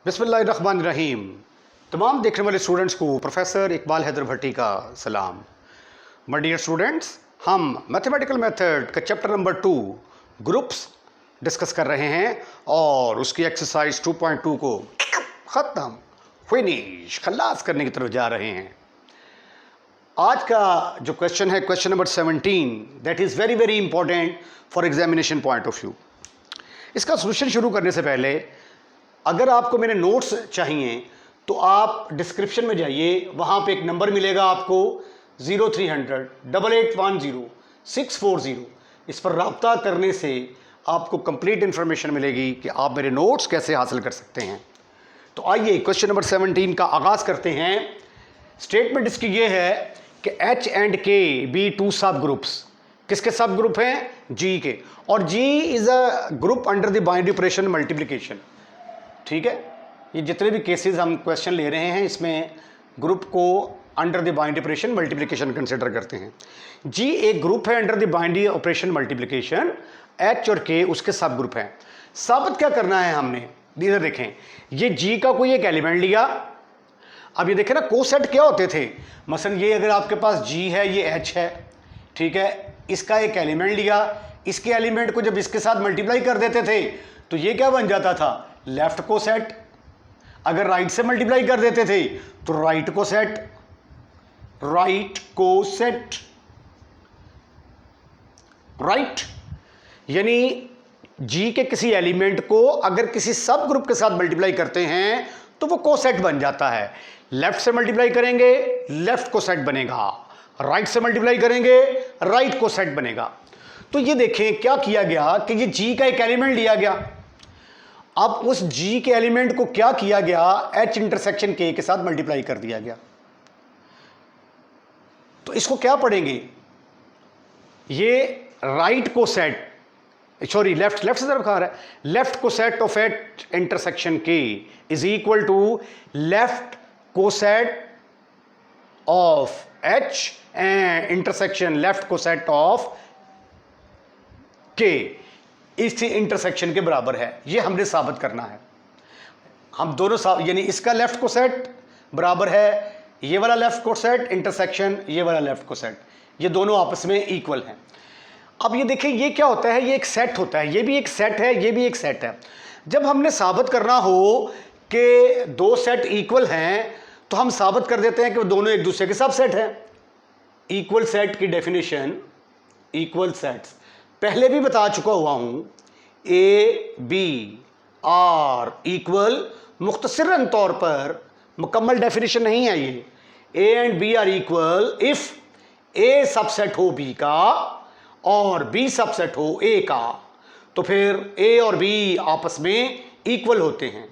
बिस्मिल्लाहिर्रहमानिर्रहीम। तमाम देखने वाले स्टूडेंट्स को प्रोफेसर इकबाल हैदर भट्टी का सलाम। माय डियर स्टूडेंट्स, हम मैथमेटिकल मेथड का चैप्टर नंबर 2 ग्रुप्स डिस्कस कर रहे हैं और उसकी एक्सरसाइज 2.2 को ख़त्म फिनिश खल्लास करने की तरफ जा रहे हैं। आज का जो क्वेश्चन है question number 17, that is very very important for examination point of view. इसका सोल्यूशन शुरू करने से पहले अगर आपको मेरे नोट्स चाहिए तो आप डिस्क्रिप्शन में जाइए, वहाँ पे एक नंबर मिलेगा आपको 0300 8810 640। इस पर रब्ता करने से आपको कंप्लीट इन्फॉर्मेशन मिलेगी कि आप मेरे नोट्स कैसे हासिल कर सकते हैं। तो आइए क्वेश्चन नंबर 17 का आगाज़ करते हैं। स्टेटमेंट इसकी ये है कि H and K be two subgroups. किसके सब ग्रुप हैं? G के। और G is a group under the binary operation multiplication. ठीक है, ये जितने भी केसेस हम क्वेश्चन ले रहे हैं इसमें ग्रुप को under the binary operation multiplication consider करते हैं। जी एक ग्रुप है under the binary operation multiplication, H और के उसके सब ग्रुप हैं। साबित क्या करना है हमने? इधर देखें, ये जी का कोई एक एलिमेंट लिया। अब ये देखें ना, कोसेट क्या होते थे। मसलन ये अगर आपके पास जी है, ये एच है, ठीक है, इसका एक एलिमेंट लिया, इसके एलिमेंट को जब इसके साथ मल्टीप्लाई कर देते थे तो ये क्या बन जाता था? Left coset. अगर राइट से मल्टीप्लाई कर देते थे तो right coset. Right coset, right, यानी जी के किसी एलिमेंट को अगर किसी सब ग्रुप के साथ मल्टीप्लाई करते हैं तो वो कोसेट बन जाता है। लेफ्ट से मल्टीप्लाई करेंगे, लेफ्ट कोसेट बनेगा। राइट से मल्टीप्लाई करेंगे, राइट कोसेट बनेगा। तो ये देखें क्या किया गया कि ये जी का एक एलिमेंट लिया गया। अब उस G के एलिमेंट को क्या किया गया? H इंटरसेक्शन K के साथ मल्टीप्लाई कर दिया गया। तो इसको क्या पढ़ेंगे? ये राइट कोसेट, सॉरी लेफ्ट से तरफ खा रहा है। Left coset of H intersection K is equal to left coset of H intersection left coset of K इस इंटरसेक्शन के बराबर है। ये हमने साबित करना है। हम दोनों यानी इसका लेफ्ट कोसेट बराबर है ये वाला लेफ्ट कोसेट इंटरसेक्शन ये वाला लेफ्ट कोसेट, ये दोनों आपस में इक्वल हैं। अब ये देखिए, ये क्या होता है? ये एक सेट होता है, ये भी एक सेट है, ये भी एक सेट है। जब हमने साबित करना हो कि दो सेट इक्वल हैं तो हम साबित कर देते हैं कि वो दोनों एक दूसरे के सबसेट हैं। इक्वल सेट की डेफिनेशन, इक्वल सेट्स पहले भी बता चुका हुआ हूं। ए बी आर इक्वल, मुख्तसरन तौर पर, मुकम्मल डेफिनेशन नहीं है ये। A and B are equal if A subset हो बी का और बी सबसेट हो ए का, तो फिर ए और बी आपस में इक्वल होते हैं।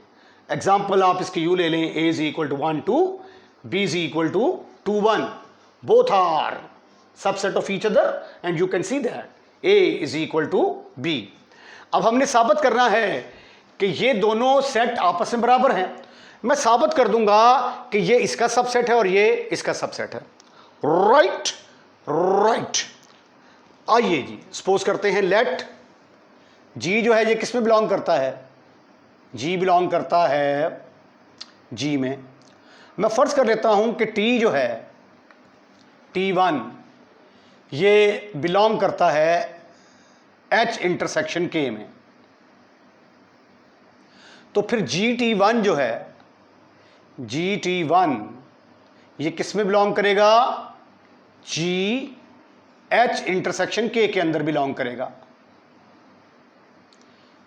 एग्जाम्पल आप इसकी यू ले लें, A is equal to 1 2, B is equal to 2 1, both are subset of each other and you can see that A is equal to B। अब हमने साबित करना है कि ये दोनों सेट आपस में बराबर हैं। मैं साबित कर दूंगा कि ये इसका सबसेट है और ये इसका सबसेट है। Right right. आइए जी, सपोज करते हैं लेट G जो है ये किस में बिलोंग करता है? G बिलोंग करता है G में। मैं फर्ज कर लेता हूं कि T जो है T1 ये बिलोंग करता है H इंटरसेक्शन K में। तो फिर GT1 जो है, GT1 ये किस में बिलोंग करेगा? G H इंटरसेक्शन K के अंदर बिलोंग करेगा।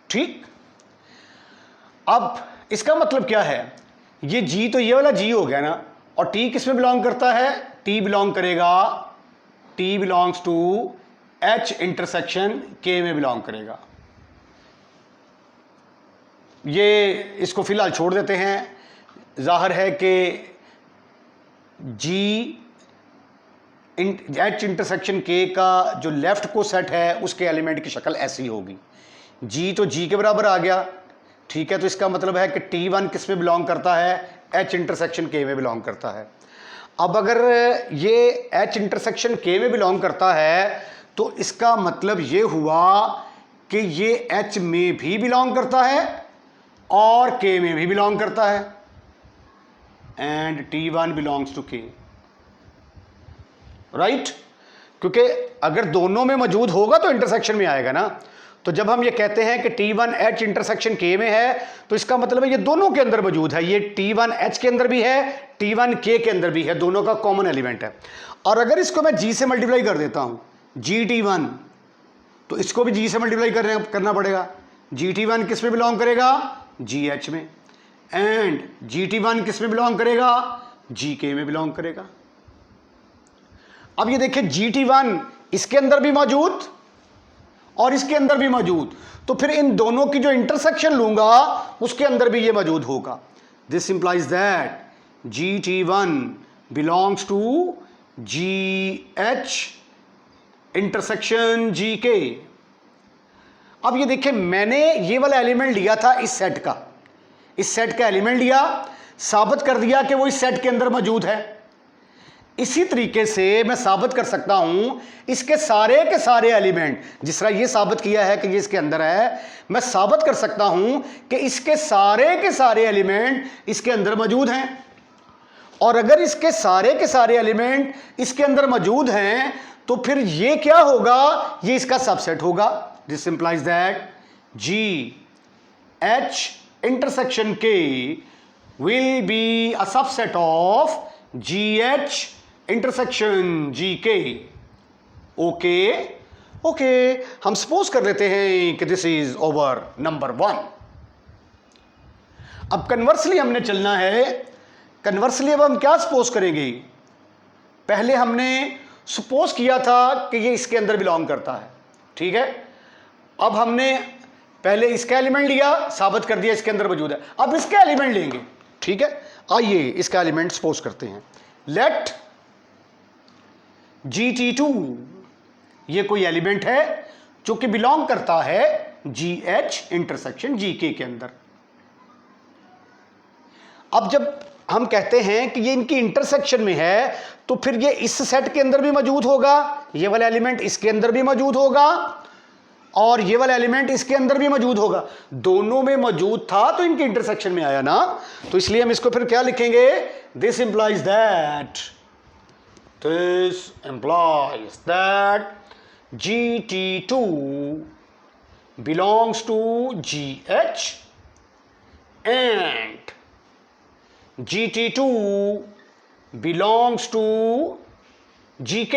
ठीक, अब इसका मतलब क्या है? ये G तो ये वाला G हो गया ना, और T किस में बिलोंग करता है? T बिलोंग करेगा, T belongs to H intersection K में बिलोंग करेगा। ये इसको फिलहाल छोड़ देते हैं। जाहिर है कि H इंटरसेक्शन K का जो लेफ्ट कोसेट है उसके एलिमेंट की शक्ल ऐसी होगी। G तो G के बराबर आ गया, ठीक है। तो इसका मतलब है कि T1 किस में बिलोंग करता है? H इंटरसेक्शन K में बिलोंग करता है। अब अगर ये H इंटरसेक्शन K में बिलोंग करता है तो इसका मतलब ये हुआ कि ये H में भी बिलोंग करता है और K में भी बिलोंग करता है, and T1 belongs to K, right. क्योंकि अगर दोनों में मौजूद होगा तो इंटरसेक्शन में आएगा ना। तो जब हम ये कहते हैं कि T1H इंटरसेक्शन K में है, तो इसका मतलब है ये दोनों के अंदर मौजूद है, ये T1H के अंदर भी है, T1K के अंदर भी है, दोनों का कॉमन एलिमेंट है। और अगर इसको मैं G से मल्टीप्लाई कर देता हूं, GT1, तो इसको भी G से मल्टीप्लाई करना पड़ेगा। GT1 किस में बिलोंग करेगा? GH में। एंड GT1 किस में बिलोंग करेगा? GK में बिलोंग करेगा। अब ये देखिए GT1 इसके अंदर भी मौजूद और इसके अंदर भी मौजूद, तो फिर इन दोनों की जो इंटरसेक्शन लूंगा उसके अंदर भी ये मौजूद होगा। This implies that GT1 belongs to GH intersection GK। अब ये देखिए मैंने ये वाला एलिमेंट लिया था इस सेट का एलिमेंट लिया, साबित कर दिया कि वो इस सेट के अंदर मौजूद है। इसी तरीके से मैं साबित कर सकता हूं इसके सारे के सारे एलिमेंट, जिस तरह ये साबित किया है कि ये इसके अंदर है, मैं साबित कर सकता हूं कि इसके सारे के सारे एलिमेंट इसके अंदर मौजूद हैं। और अगर इसके सारे के सारे एलिमेंट इसके अंदर मौजूद हैं तो फिर ये क्या होगा? ये इसका सबसेट होगा। This implies that GH intersection K will be a subset of GH intersection GK। Okay, हम सपोज कर लेते हैं कि दिस इज ओवर नंबर 1। अब कन्वर्सली हमने चलना है। कन्वर्सली अब हम क्या सपोज करेंगे? पहले हमने सपोज किया था कि ये इसके अंदर बिलोंग करता है, ठीक है। अब हमने पहले इसका एलिमेंट लिया, साबित कर दिया इसके अंदर मौजूद है। अब इसका एलिमेंट लेंगे, ठीक है। आइए इसका एलिमेंट सपोज करते हैं। लेट GT2 ये कोई एलिमेंट है जो कि बिलोंग करता है GH इंटरसेक्शन GK के अंदर। अब जब हम कहते हैं कि ये इनकी इंटरसेक्शन में है, तो फिर ये इस सेट के अंदर भी मौजूद होगा, ये वाला एलिमेंट इसके अंदर भी मौजूद होगा और ये वाला एलिमेंट इसके अंदर भी मौजूद होगा। दोनों में मौजूद था तो इनके इंटरसेक्शन में आया ना, तो इसलिए हम इसको फिर क्या लिखेंगे? This implies that GT2 belongs to GH and GT2 belongs to GK।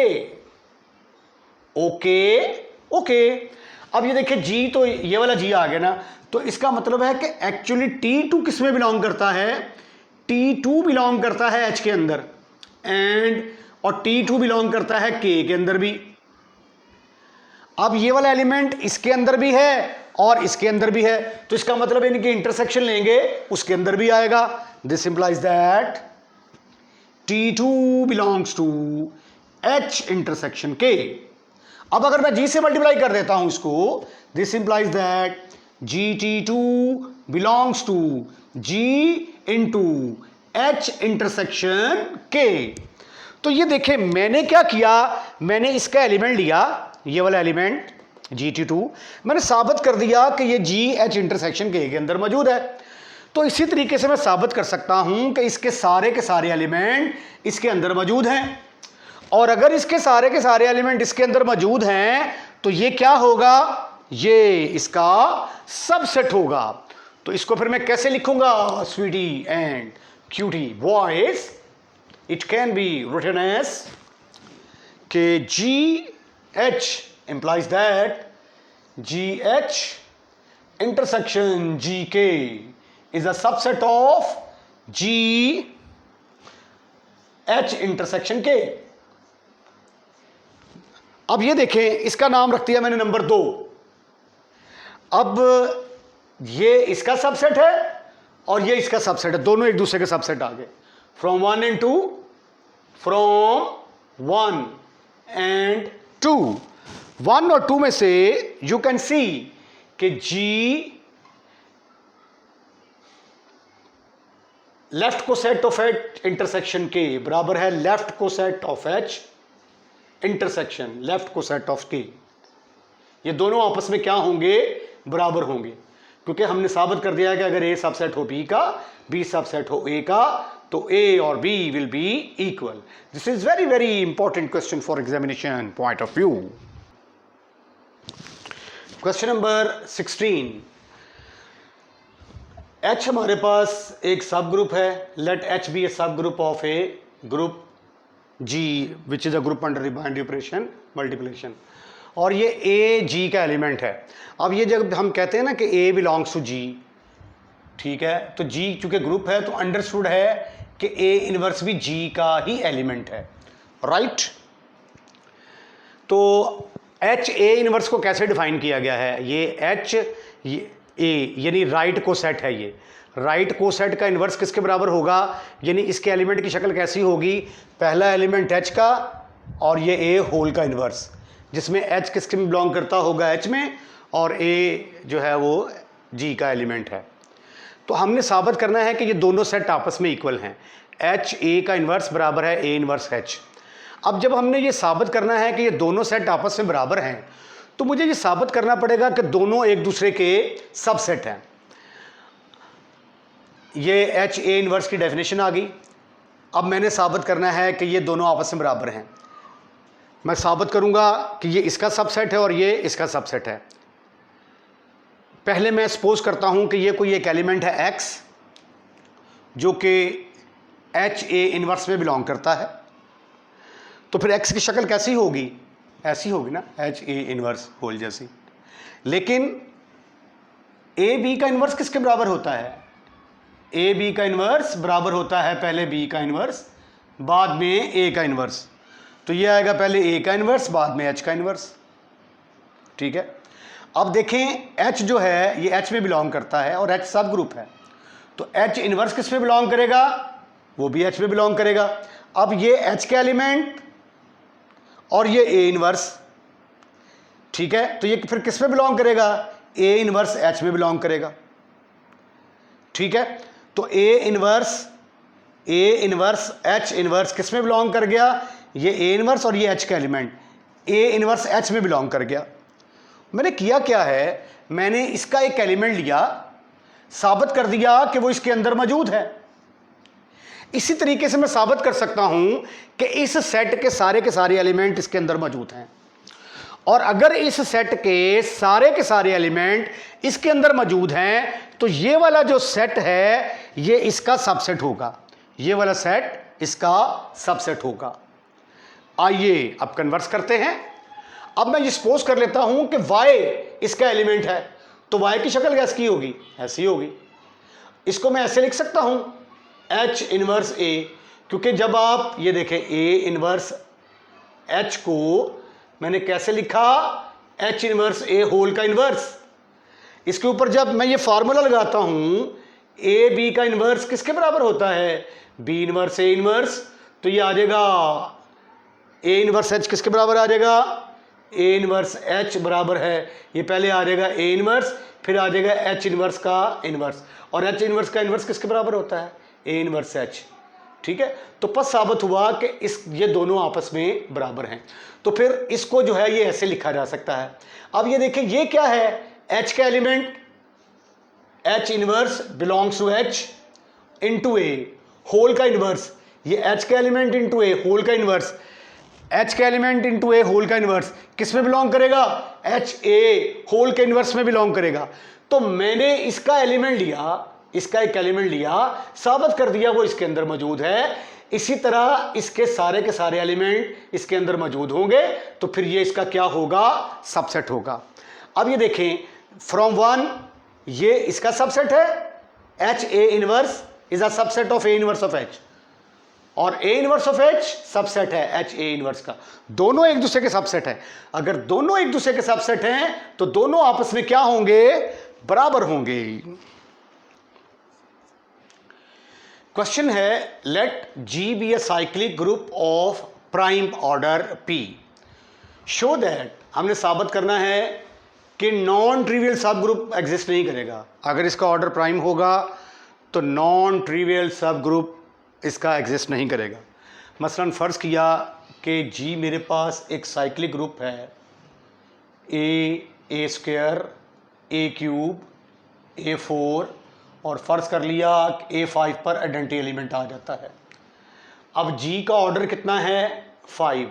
Okay. अब ये देखिए G, तो ये वाला G आ गया ना, तो इसका मतलब है कि एक्चुअली T2 किस में बिलोंग करता है? T2 बिलोंग करता है H के अंदर, एंड और T2 बिलोंग करता है K के अंदर भी। अब ये वाला एलिमेंट इसके अंदर भी है और इसके अंदर भी है, तो इसका मतलब इनके इंटरसेक्शन लेंगे उसके अंदर भी आएगा। This implies that T2 belongs to H intersection K। अब अगर मैं G से मल्टीप्लाई कर देता हूं इसको, this implies that GT2 belongs to G into H intersection K। तो ये देखें मैंने क्या किया, मैंने इसका एलिमेंट लिया, ये वाला एलिमेंट GT2, मैंने साबित कर दिया कि ये GH इंटरसेक्शन K के अंदर मौजूद है। तो इसी तरीके से मैं साबित कर सकता हूं कि इसके सारे के सारे एलिमेंट इसके अंदर मौजूद हैं, और अगर इसके सारे के सारे एलिमेंट इसके अंदर मौजूद हैं तो ये क्या होगा? ये इसका सबसेट होगा। तो इसको फिर मैं कैसे लिखूंगा? Sweety and cutie boys, it can be written as के GH implies that GH intersection GK is a subset of GH intersection K। अब ये देखें, इसका नाम रख दिया मैंने नंबर 2। अब ये इसका सबसेट है और ये इसका सबसेट है, दोनों एक दूसरे के सबसेट आ गए। फ्रॉम 1 and 2, फ्रॉम 1 and 2, 1 और 2 में से यू कैन सी कि G left coset of H intersection K बराबर है left coset of H intersection left coset of K। ये दोनों आपस में क्या होंगे? बराबर होंगे। क्योंकि हमने साबित कर दिया कि अगर ए सबसेट हो बी का, बी सबसेट हो ए का, तो ए और B will be equal. This is very very important question for examination point of view. Question number 16. H हमारे पास एक सब ग्रुप है. लेट H बी ए सब group of A group G which is a group under binary operation multiplication, और ये A G का element है. अब ये जब हम कहते हैं ना कि A बिलोंग्स टू G, ठीक है, तो G चूंकि ग्रुप है तो अंडरस्टूड है कि A इनवर्स भी G का ही एलिमेंट है, राइट. तो H A इनवर्स को कैसे डिफाइन किया गया है? ये H A यानी राइट को सेट है. ये राइट को सेट का इनवर्स किसके बराबर होगा, यानी इसके एलिमेंट की शक्ल कैसी होगी? पहला एलिमेंट H का और ये A होल का इनवर्स, जिसमें H किसके में बिलोंग करता होगा? H में, और A जो है वो G का एलिमेंट है. तो हमने साबित करना है कि ये दोनों सेट आपस में इक्वल हैं. H A का इनवर्स बराबर है A इनवर्स H. अब जब हमने ये साबित करना है कि ये दोनों सेट आपस में बराबर हैं, तो मुझे ये साबित करना पड़ेगा कि दोनों एक दूसरे के सबसेट हैं. ये H A इनवर्स की डेफिनेशन आ गई. अब मैंने साबित करना है कि ये दोनों आपस में बराबर हैं. मैं साबित करूंगा कि ये इसका सबसेट है और ये इसका सबसेट है. पहले मैं सपोज करता हूं कि ये कोई एक एलिमेंट है X जो कि H A इनवर्स में बिलोंग करता है. तो फिर X की शक्ल कैसी होगी? ऐसी होगी ना, H A इनवर्स होल जैसी. लेकिन A B का इनवर्स किसके बराबर होता है? A B का इनवर्स बराबर होता है पहले B का इनवर्स, बाद में A का इनवर्स. तो ये आएगा पहले A का इनवर्स, बाद में H का इनवर्स, ठीक है. अब देखें H जो है ये H में बिलोंग करता है और H सब ग्रुप है, तो H इनवर्स किस में बिलोंग करेगा? वो भी H में बिलोंग करेगा. अब ये H के एलिमेंट और ये A इनवर्स, ठीक है, तो ये फिर किस में बिलोंग करेगा? A इनवर्स H में बिलोंग करेगा, ठीक है. तो A इनवर्स H इनवर्स किस में बिलोंग कर गया? ये A इनवर्स और ये H का एलिमेंट A इनवर्स H में बिलोंग कर गया. मैंने किया क्या है, मैंने इसका एक एलिमेंट लिया, साबित कर दिया कि वो इसके अंदर मौजूद है. इसी तरीके से मैं साबित कर सकता हूं कि इस सेट के सारे एलिमेंट इसके अंदर मौजूद हैं, और अगर इस सेट के सारे एलिमेंट इसके अंदर मौजूद हैं तो ये वाला जो सेट है ये इसका सबसेट होगा. ये वाला सेट इसका सबसेट होगा. आइए अब कन्वर्स करते हैं. अब मैं ये सपोज कर लेता हूं कि Y इसका एलिमेंट है, तो Y की शक्ल कैसी होगी? ऐसी होगी. इसको मैं ऐसे लिख सकता हूं H इनवर्स A, क्योंकि जब आप ये देखें A इनवर्स H को मैंने कैसे लिखा? H इनवर्स A होल का इनवर्स. इसके ऊपर जब मैं ये फार्मूला लगाता हूं A B का इनवर्स किसके बराबर होता है? B inverse A inverse. तो ये आ जाएगा A इनवर्स H किसके बराबर आ जाएगा? A इनवर्स H बराबर है, ये पहले आ जाएगा A इनवर्स, फिर आ जाएगा H इनवर्स का इनवर्स, और H इनवर्स का इनवर्स किसके बराबर होता है? A इनवर्स H, ठीक है. तो बस साबित हुआ कि ये दोनों आपस में बराबर हैं. तो फिर इसको जो है ये ऐसे लिखा जा सकता है. अब ये देखें ये क्या है? H का element H inverse belongs to H into A whole का इनवर्स. ये H का एलिमेंट इनटू A होल का इनवर्स, H का एलिमेंट इनटू A होल का इनवर्स किस में बिलोंग करेगा? H A होल के इनवर्स में बिलोंग करेगा. तो मैंने इसका एलिमेंट लिया, इसका एक एलिमेंट लिया, साबित कर दिया वो इसके अंदर मौजूद है. इसी तरह इसके के सारे एलिमेंट इसके अंदर मौजूद होंगे, तो फिर ये इसका क्या होगा? सबसेट होगा. अब ये देखें फ्रॉम 1 ये इसका सबसेट है, H A inverse is a subset of A inverse of H, और A inverse of H subset है H A इनवर्स का. दोनों एक दूसरे के सबसेट हैं. अगर दोनों एक दूसरे के सबसेट हैं तो दोनों आपस में क्या होंगे? बराबर होंगे. क्वेश्चन है let G be a cyclic group of prime order P. Show that, हमने साबित करना है कि non trivial subgroup exist नहीं करेगा. अगर इसका ऑर्डर प्राइम होगा तो नॉन ट्रिवियल सब ग्रुप इसका एग्जिस्ट नहीं करेगा. मसलन फ़र्ज़ किया कि G मेरे पास एक साइक्लिक ग्रुप है A square A cube A4 और फ़र्ज़ कर लिया A5 पर आइडेंटिटी एलिमेंट आ जाता है। अब G का ऑर्डर कितना है 5।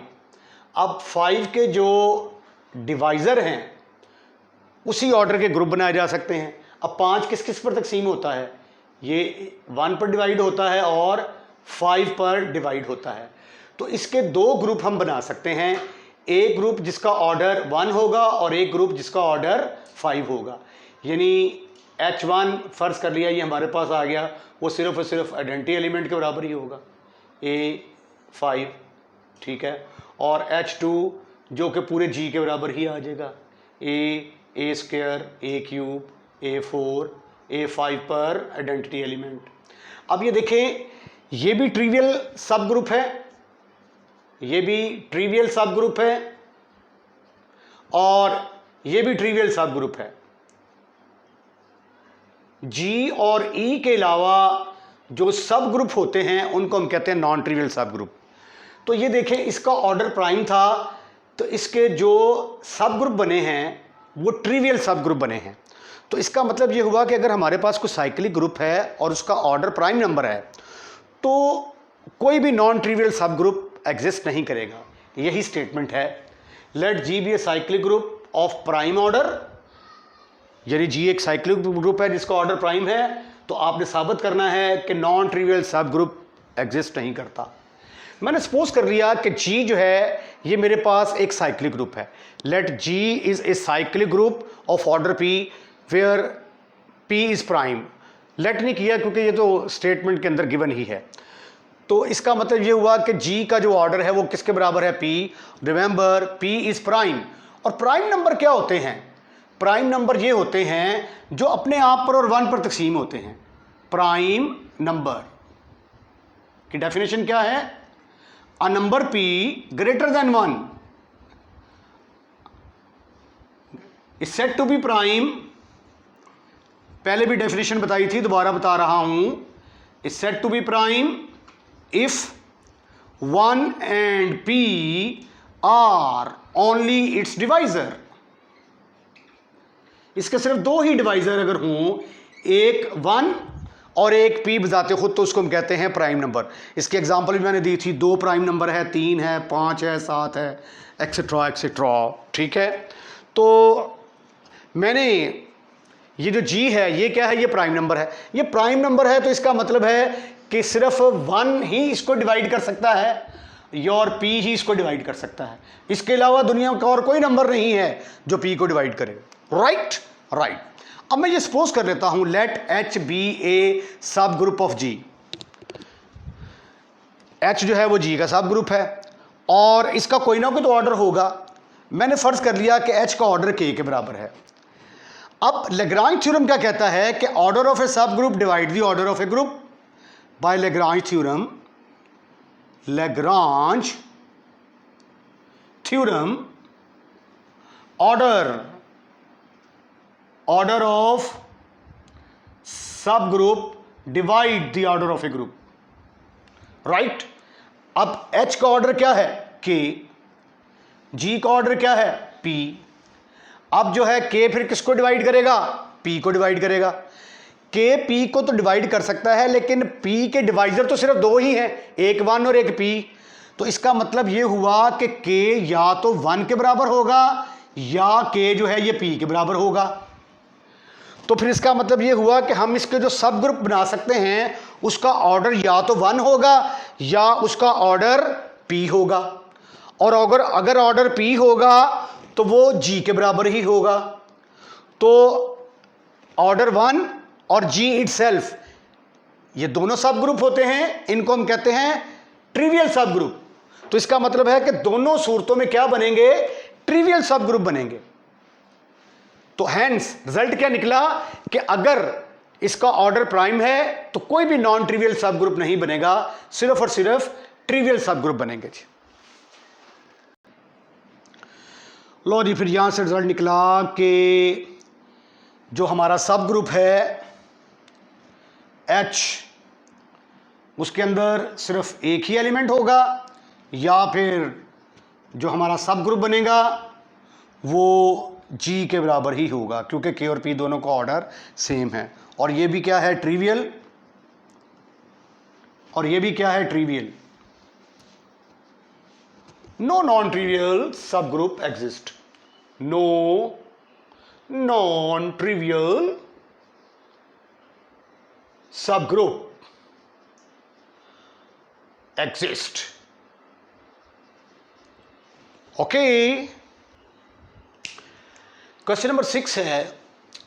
अब 5 के जो डिवाइज़र हैं उसी ऑर्डर के ग्रुप बनाए जा सकते हैं। अब 5 किस किस पर तकसीम होता है, ये 1 पर डिवाइड होता है और 5 पर डिवाइड होता है। तो इसके दो ग्रुप हम बना सकते हैं, एक ग्रुप जिसका ऑर्डर 1 होगा और एक ग्रुप जिसका ऑर्डर 5 होगा। यानी H1 फ़र्ज़ कर लिया ये हमारे पास आ गया, वो सिर्फ और सिर्फ आइडेंटिटी एलिमेंट के बराबर ही होगा A5, ठीक है। और H2 जो कि पूरे G के बराबर ही आ जाएगा, A square A cube A4 A5 पर आइडेंटिटी एलिमेंट। अब ये देखें, ये भी ट्रिवियल सब ग्रुप है, ये भी ट्रिवियल सब ग्रुप है और ये भी ट्रिवियल सब ग्रुप है। G और E के अलावा जो सब ग्रुप होते हैं उनको हम कहते हैं नॉन ट्रिवियल सब ग्रुप। तो ये देखें, इसका ऑर्डर प्राइम था तो इसके जो सब ग्रुप बने हैं वो ट्रिवियल सब ग्रुप बने हैं। तो इसका मतलब ये हुआ कि अगर हमारे पास कोई साइक्लिक ग्रुप है और उसका ऑर्डर प्राइम नंबर है तो कोई भी non trivial subgroup exist नहीं करेगा। यही स्टेटमेंट है। Let G be a cyclic group of prime order, यानी G एक साइक्लिक ग्रुप है जिसका ऑर्डर प्राइम है, तो आपने साबित करना है कि non trivial subgroup exist नहीं करता। मैंने सपोज कर लिया कि G जो है ये मेरे पास एक साइक्लिक ग्रुप है। Let G is a cyclic group of order P where P is prime. Let नहीं किया क्योंकि ये तो स्टेटमेंट के अंदर गिवन ही है। तो इसका मतलब ये हुआ कि G का जो ऑर्डर है वो किसके बराबर है, P। Remember P is prime. और प्राइम नंबर क्या होते हैं, प्राइम नंबर ये होते हैं जो अपने आप पर और 1 पर तकसीम होते हैं। प्राइम नंबर की डेफिनेशन क्या है, a number P greater than 1 is said to be prime. पहले भी डेफिनेशन बताई थी, दोबारा बता रहा हूं, is said to be prime if 1 and P are only its divisor। इसके सिर्फ दो ही डिवाइजर अगर हों, एक 1 और एक P बजाते खुद, तो उसको हम कहते हैं प्राइम नंबर। इसकी एग्जांपल भी मैंने दी थी, 2 प्राइम नंबर है, 3 है, 5 है, 7 है, एक्सेट्रा एक्सेट्रा, ठीक है। तो मैंने ये जो G है ये क्या है, ये प्राइम नंबर है। ये प्राइम नंबर है तो इसका मतलब है कि सिर्फ 1 ही इसको डिवाइड कर सकता है और P ही इसको डिवाइड कर सकता है। इसके अलावा दुनिया का और कोई नंबर नहीं है जो P को डिवाइड करे। राइट। अब मैं ये सपोज कर लेता हूं, लेट H बी ए सब ग्रुप ऑफ G। H जो है वो G का सब ग्रुप है और इसका कोई ना कोई तो ऑर्डर होगा। मैंने फर्ज कर लिया कि H का ऑर्डर K के बराबर है। अब लैग्रांज थ्योरम क्या कहता है कि ऑर्डर ऑफ ए सब group divide the order of A group by Lagrange theorem। Lagrange theorem, order of subgroup divide the order of a group, right। अब H का ऑर्डर क्या है, K। G का ऑर्डर क्या है, P। अब जो है K फिर किसको डिवाइड करेगा, P को डिवाइड करेगा। K P को तो डिवाइड कर सकता है लेकिन P के डिवाइजर तो सिर्फ दो ही हैं, एक 1 और एक P। तो इसका मतलब ये हुआ कि K या तो 1 के बराबर होगा या K जो है ये P के बराबर होगा। तो फिर इसका मतलब ये हुआ कि हम इसके जो सब ग्रुप बना सकते हैं उसका ऑर्डर या तो 1 होगा या उसका ऑर्डर P होगा। और अगर ऑर्डर P होगा तो वो G के बराबर ही होगा। तो ऑर्डर 1 और G इटसेल्फ ये दोनों सब ग्रुप होते हैं, इनको हम कहते हैं ट्रिवियल सब ग्रुप। तो इसका मतलब है कि दोनों सूरतों में क्या बनेंगे, ट्रिवियल सब ग्रुप बनेंगे। तो हैंस रिजल्ट क्या निकला कि अगर इसका ऑर्डर प्राइम है तो कोई भी नॉन ट्रिवियल सब ग्रुप नहीं बनेगा, सिर्फ और सिर्फ ट्रिवियल सब ग्रुप बनेंगे जी। लो जी, फिर यहां से रिजल्ट निकला कि जो हमारा सब ग्रुप है H, उसके अंदर सिर्फ एक ही एलिमेंट होगा या फिर जो हमारा सब ग्रुप बनेगा वो जी के बराबर ही होगा, क्योंकि के और पी दोनों का ऑर्डर सेम है। और ये भी क्या है, ट्रिवियल, और ये भी क्या है, trivial. No non trivial subgroup exist, no non trivial subgroup exist. Okay. Question number 6 है,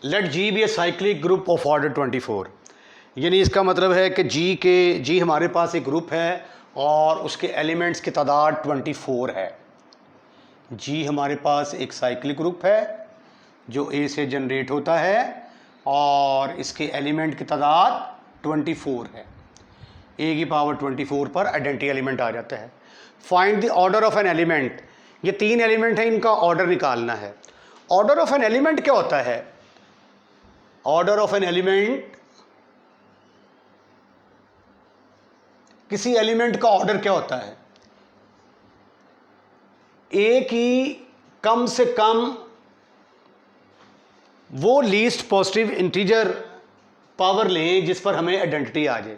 let G be a cyclic group of order 24। यानी इसका मतलब है कि जी हमारे पास एक ग्रुप है और उसके एलिमेंट्स की तादाद 24 है। जी हमारे पास एक साइक्लिक ग्रुप है जो ए से जनरेट होता है और इसके एलिमेंट की तादाद 24 है। ए की पावर 24 पर आइडेंटिटी एलिमेंट आ जाता है। Find the order of an element, ये 3 एलिमेंट है, इनका ऑर्डर निकालना है। ऑर्डर ऑफ एन एलिमेंट क्या होता है? ऑर्डर ऑफ एन एलिमेंट, किसी एलिमेंट का ऑर्डर क्या होता है? ए की कम से कम वो लीस्ट पॉजिटिव इंटीजर पावर लें जिस पर हमें आइडेंटिटी आ जाए।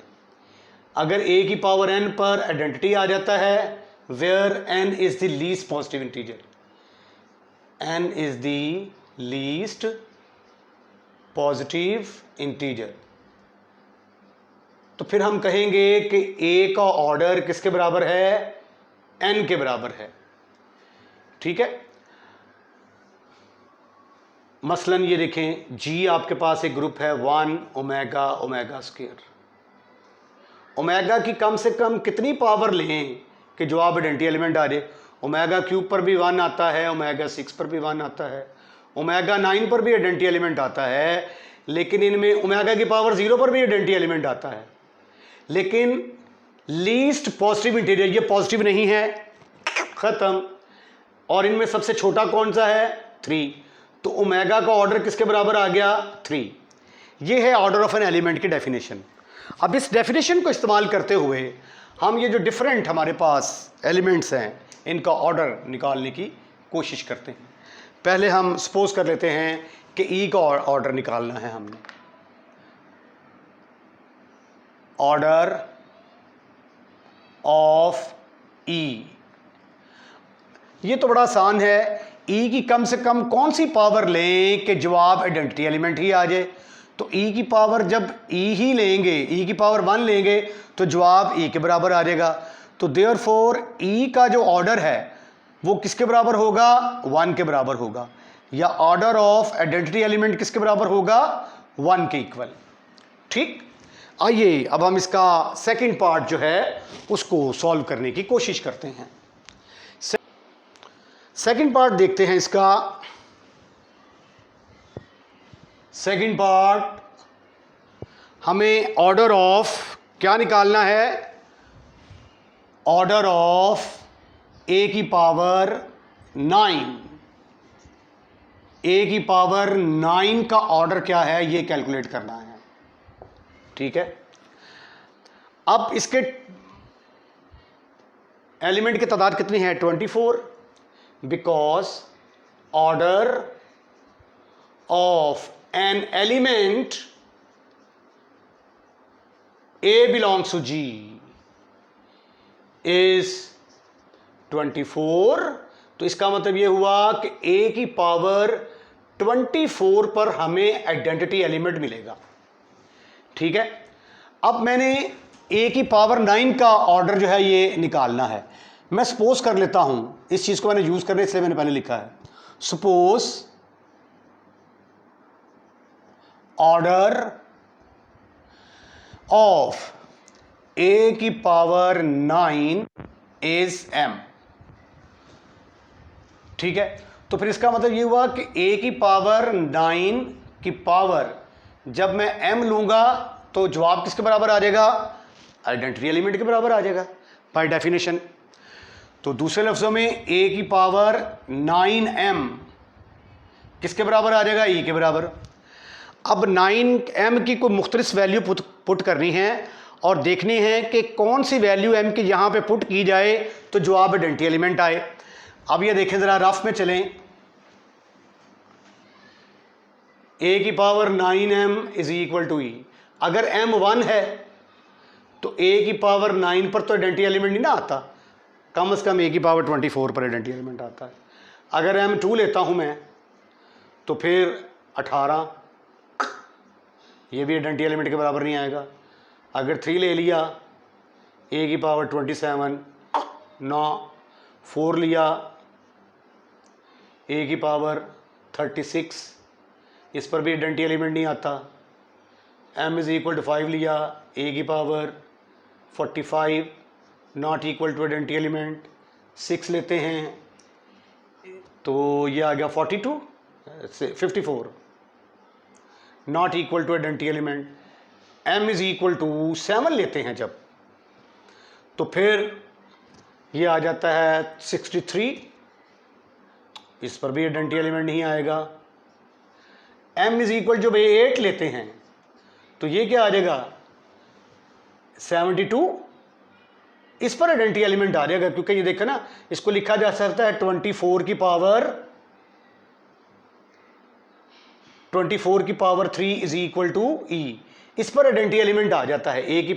अगर ए की पावर n पर आइडेंटिटी आ जाता है, where n is the least positive integer, n is the least positive integer, तो फिर हम कहेंगे कि a का ऑर्डर किसके बराबर है? n के बराबर है। ठीक है, मसलन ये देखें, g आपके पास एक ग्रुप है 1 ओमेगा ओमेगा स्क्वायर। ओमेगा की कम से कम कितनी पावर लें कि जो आप आइडेंटिटी एलिमेंट आ जाए? ओमेगा क्यूब पर भी 1 आता है, ओमेगा 6 पर भी 1 आता है, ओमेगा 9 पर भी आइडेंटिटी एलिमेंट आता है, लेकिन इनमें ओमेगा की पावर 0 पर भी आइडेंटिटी एलिमेंट आता है, लेकिन लीस्ट पॉजिटिव इंटीजर ये पॉजिटिव नहीं है, ख़त्म। और इनमें सबसे छोटा कौन सा है? 3। तो ओमेगा का ऑर्डर किसके बराबर आ गया? 3। ये है ऑर्डर ऑफ एन एलिमेंट की डेफिनेशन। अब इस डेफिनेशन को इस्तेमाल करते हुए हम ये जो डिफरेंट हमारे पास एलिमेंट्स हैं इनका ऑर्डर निकालने की कोशिश करते हैं। पहले हम सपोज कर लेते हैं कि ई का ऑर्डर निकालना है हमने। ऑर्डर ऑफ ई, ये तो बड़ा आसान है। ई की कम से कम कौन सी पावर लें कि जवाब आइडेंटिटी एलिमेंट ही आ जाए? तो ई की पावर जब ई ही लेंगे, ई की पावर 1 लेंगे तो जवाब ई के बराबर आ जाएगा। तो देयरफॉर ई का जो ऑर्डर है वो किसके बराबर होगा? 1 के बराबर होगा। या ऑर्डर ऑफ आइडेंटिटी एलिमेंट किसके बराबर होगा? 1 के इक्वल। ठीक, आइए अब हम इसका सेकंड पार्ट जो है उसको सॉल्व करने की कोशिश करते हैं। सेकंड पार्ट देखते हैं इसका। सेकंड पार्ट, हमें ऑर्डर ऑफ क्या निकालना है? ऑर्डर ऑफ ए की पावर 9। ए की पावर 9 का ऑर्डर क्या है ये कैलकुलेट करना है। ठीक है, अब इसके एलिमेंट की तादाद कितनी है? 24, because order of an element A belongs to G is 24। तो इसका मतलब ये हुआ कि A की पावर 24 पर हमें आइडेंटिटी एलिमेंट मिलेगा। ठीक है, अब मैंने A की पावर 9 का ऑर्डर जो है ये निकालना है। मैं सपोज कर लेता हूं, इस चीज को मैंने यूज करने इसलिए मैंने पहले लिखा है, सपोज ऑर्डर ऑफ ए की पावर 9 इज m। ठीक है, तो फिर इसका मतलब ये हुआ कि ए की पावर 9 की पावर जब मैं m लूंगा तो जवाब किसके बराबर आ जाएगा? आइडेंटिटी एलिमेंट के बराबर आ जाएगा बाय डेफिनेशन। तो दूसरे लफ्जों में a की पावर 9m किसके बराबर आ जाएगा? e के बराबर। अब 9m की कोई मुख्तलिफ वैल्यू पुट करनी है और देखनी है कि कौन सी वैल्यू m की यहाँ पे पुट की जाए तो जवाब आइडेंटिटी एलिमेंट आए। अब ये देखें ज़रा, रफ में चलें। ए की power 9m is equal to e. अगर m 1 है तो a की पावर 9 पर तो आइडेंटिटी एलिमेंट नहीं ना आता, कम से कम a की पावर 24 पर आइडेंटिटी एलिमेंट आता है। अगर m 2 लेता हूं मैं तो फिर 18, ये भी आइडेंटिटी एलिमेंट के बराबर नहीं आएगा। अगर 3 ले लिया a की पावर 27, 9, 4 लिया a की पावर 36, इस पर भी आइडेंटिटी एलिमेंट नहीं आता। m इज इक्वल टू 5 लिया a की power 45, not equal to identity element. 6 लेते हैं तो ये आ गया 42 से 54, not equal to identity element. m is equal to 7 लेते हैं जब, तो फिर ये आ जाता है 63, इस पर भी आइडेंटिटी एलिमेंट नहीं आएगा। m इज इक्वल जब 8 लेते हैं तो ये क्या आ जाएगा 72, इस पर आइडेंटिटी एलिमेंट आ जाएगा, क्योंकि ये देखो ना, इसको लिखा जा सकता है 24 की पावर 3 इज इक्वल टू ई। इस पर आइडेंटिटी एलिमेंट आ जाता है ए की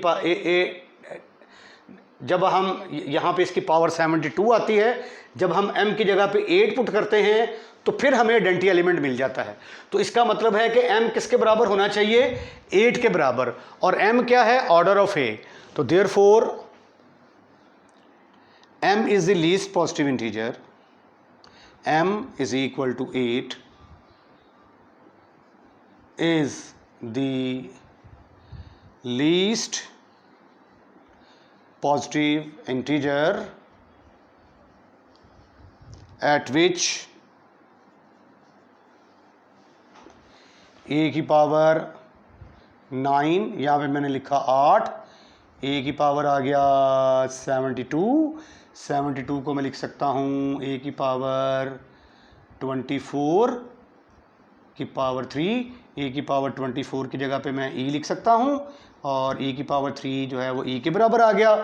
जब हम यहाँ पे इसकी पावर 72 आती है, जब हम m की जगह पे 8 पुट करते हैं तो फिर हमें आइडेंटिटी एलिमेंट मिल जाता है। तो इसका मतलब है कि m किसके बराबर होना चाहिए, 8 के बराबर, और m क्या है, ऑर्डर ऑफ a। तो therefore m is the least positive integer, m is equal to 8 is the least positive integer at which a की पावर 9, यहाँ पे मैंने लिखा 8, a की पावर आ गया 72 को मैं लिख सकता हूँ a की पावर 24 की पावर 3, a की पावर 24 की जगह पे मैं e लिख सकता हूँ, और a की पावर 3 जो है वो e के बराबर आ गया।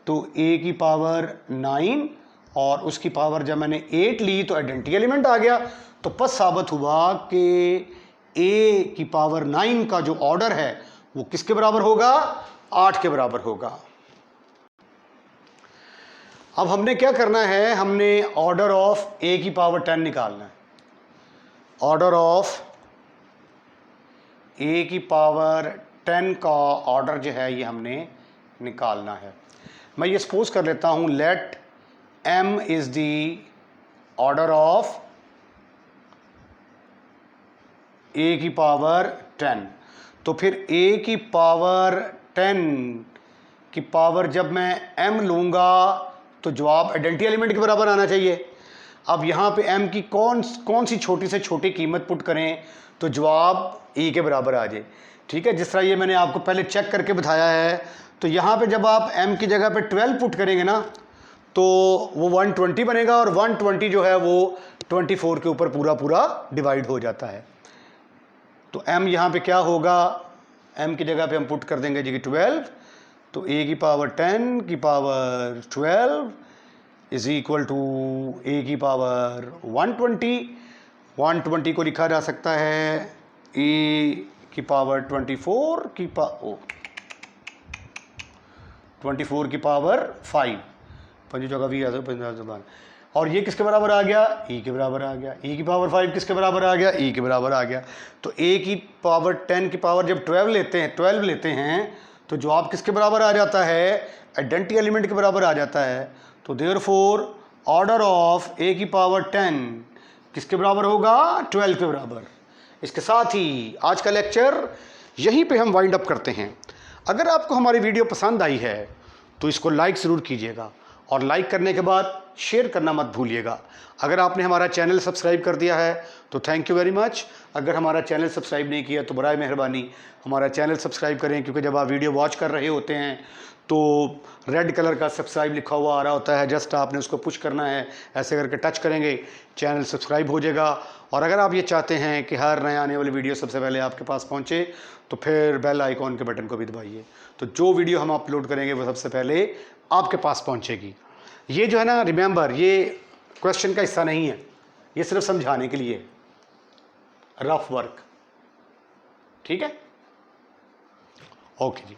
तो a की पावर 9 और उसकी पावर जब मैंने 8 ली तो आइडेंटिटी एलिमेंट आ गया। तो बस साबित हुआ कि a की पावर 9 का जो ऑर्डर है वो किसके बराबर होगा, 8 के बराबर होगा। अब हमने क्या करना है, हमने ऑर्डर ऑफ a की पावर 10 निकालना है। ऑर्डर ऑफ a की पावर 10 का ऑर्डर जो है ये हमने निकालना है। मैं ये सपोज कर लेता हूँ, let m is the order of a की पावर 10। तो फिर a की पावर 10 की पावर जब मैं m लूँगा तो जवाब आइडेंटिटी एलिमेंट के बराबर आना चाहिए। अब यहाँ पे m की कौन सी छोटी से छोटी कीमत पुट करें तो जवाब e के बराबर आ जाए। ठीक है, जिस तरह ये मैंने आपको पहले चेक करके बताया है। तो यहाँ पे जब आप m की जगह पे 12 पुट करेंगे ना तो वो 120 बनेगा, और 120 जो है वो 24 के ऊपर पूरा डिवाइड हो जाता है। तो m यहाँ पे क्या होगा, m की जगह पे हम पुट कर देंगे जी 12, तो a की पावर 10 की power 12 is equal to a की पावर 120 को लिखा जा सकता है a की पावर 24 की पावर 5, 5 जगह भी आता है, और ये किसके बराबर आ गया, e के बराबर आ गया। e की पावर 5 किसके बराबर आ गया, e के बराबर आ गया। तो a की पावर 10 की पावर जब 12 लेते हैं तो जवाब किसके बराबर आ जाता है, आइडेंटिटी एलिमेंट के बराबर आ जाता है। तो देयरफॉर ऑर्डर ऑफ a की पावर 10 किसके बराबर होगा, 12 के बराबर। इसके साथ ही आज का लेक्चर यहीं पे हम वाइंड अप करते हैं। अगर आपको हमारी वीडियो पसंद आई है तो इसको लाइक ज़रूर कीजिएगा, और लाइक करने के बाद शेयर करना मत भूलिएगा। अगर आपने हमारा चैनल सब्सक्राइब कर दिया है तो थैंक यू वेरी मच। अगर हमारा चैनल सब्सक्राइब नहीं किया तो बराए मेहरबानी हमारा चैनल सब्सक्राइब करें, क्योंकि जब आप वीडियो वॉच कर रहे होते हैं तो रेड कलर का सब्सक्राइब लिखा हुआ आ रहा होता है, जस्ट आपने उसको पुश करना है, ऐसे करके टच करेंगे चैनल सब्सक्राइब हो जाएगा। और अगर आप ये चाहते हैं कि हर नया आने वाली वीडियो सबसे पहले आपके पास पहुंचे तो फिर बेल आइकॉन के बटन को भी दबाइए, तो जो वीडियो हम अपलोड करेंगे वो सबसे पहले आपके पास पहुंचेगी। ये जो है ना, रिमेंबर, ये क्वेश्चन का हिस्सा नहीं है, ये सिर्फ समझाने के लिए रफ वर्क। ठीक है, ओके जी।